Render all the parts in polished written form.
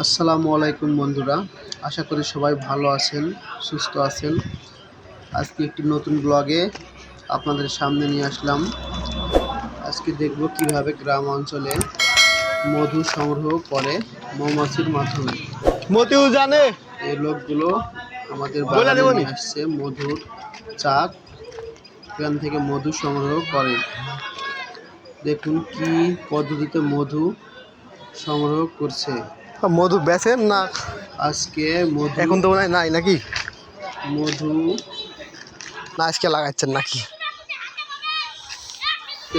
আসসালামু আলাইকুম বন্ধুরা, আশা করি সবাই ভালো আছেন, সুস্থ আছেন। আজকে একটি নতুন ব্লগে আপনাদের সামনে নিয়ে আসলাম। আজকে দেখব কিভাবে গ্রাম অঞ্চলে মধু সংগ্রহ করে মৌমাছির মাধ্যমে। মতিউ জানে এই লোকগুলো আমাদের বাগানে নিয়ে আসছে মধুর চাক, এখান থেকে মধু সংগ্রহ করে। দেখুন কি পদ্ধতিতে মধু সংগ্রহ করছে। মধু বেচেন না আজকে মধু এখন তো মনে হয় নাই নাকি? মধু না আজকে লাগাচ্ছেন নাকি?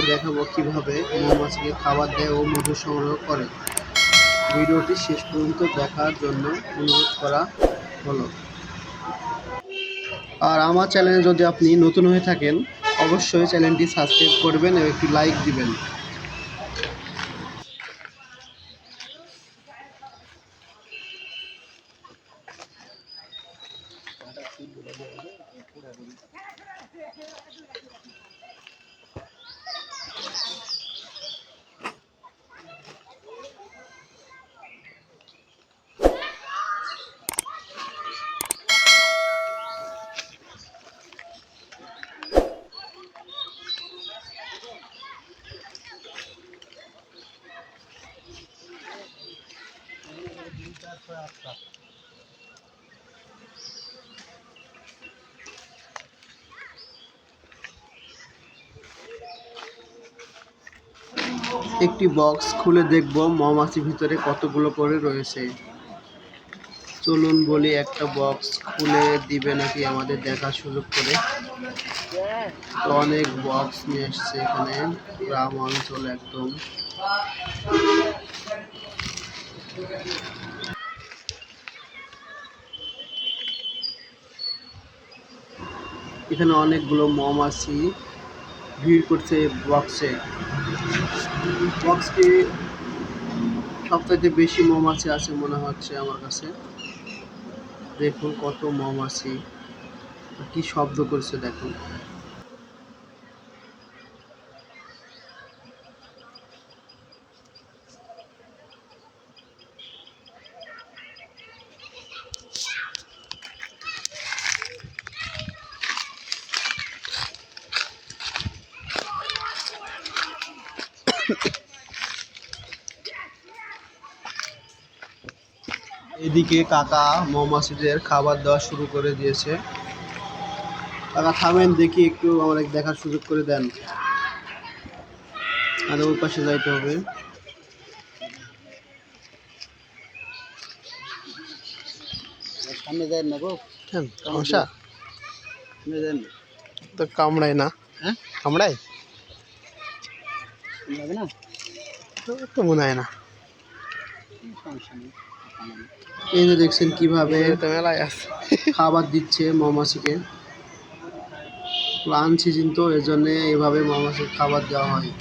দেখাবো কিভাবে মৌমাছিকে খাবার দেয় ও মধু সংগ্রহ করে। ভিডিওটি শেষ পর্যন্ত দেখার জন্য অনুরোধ করা হলো। আর আমার চ্যানেলে যদি আপনি নতুন হয়ে থাকেন, অবশ্যই চ্যানেলটি সাবস্ক্রাইব করবেন এবং একটি লাইক দিবেন। একটি বক্স খুলে দেখব মৌমাছি ভিতরে কতগুলো করে রয়েছে। চলুন বলি, একটা বক্স খুলে দিবে নাকি আমাদের দেখার সুযোগ করে। তো অনেক বক্স নিয়ে এসছে এখানে, গ্রাম অঞ্চল একদম। এখানে অনেকগুলো মৌমাছি ভিড় করছে বক্সে। বক্সটি সবথেকে বেশি মৌমাছি আছে মনে হচ্ছে আমার কাছে। দেখুন কত মৌমাছি, কি শব্দ করছে দেখুন। এদিকে কাকা মৌমাছিদের খাবার দেওয়া শুরু করে দিয়েছে। কাকা থামেন, দেখি একটু আমাদের দেখার সুযোগ করে দেন। আর ওই পাশে যাইতে হবে। সামনে যায় না গো, সমস্যা সামনে যায় না তো কামড়ায় না? হ্যাঁ কামড়ায় লাগে না তো মনে হয় না। এই যে দেখছেন কিভাবে তো মেলায় আছে। খাবার দিচ্ছে মৌমাছিকে। প্লান সিজন তো এজন্য এভাবে মৌমাছির খাবার দেওয়া হয়,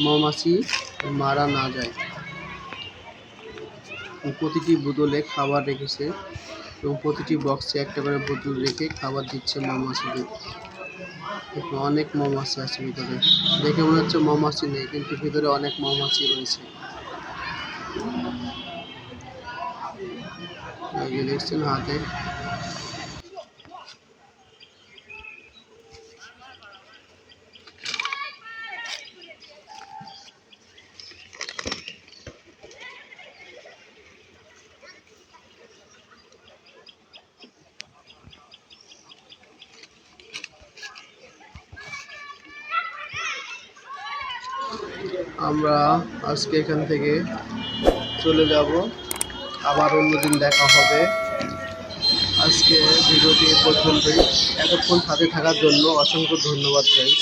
মৌমাছি মারা না যায়। প্রতিটি বোতলে খাবার রেখেছে এবং প্রতিটি বক্সে একটা করে বোতল রেখে খাবার দিচ্ছে মৌমাছিদের। অনেক মৌমাছি আছে ভিতরে, দেখে মনে হচ্ছে মৌমাছি নেই, কিন্তু ভিতরে অনেক মৌমাছি রয়েছে। এই যে দেখছেন হাতে। আমরা আজকে এখান থেকে চলে যাব, আবার অন্যদিন দেখা হবে। আজকে ভিডিওটি পর্যন্তই। এতক্ষণ সাথে থাকার জন্য অসংখ্য ধন্যবাদ গাইস।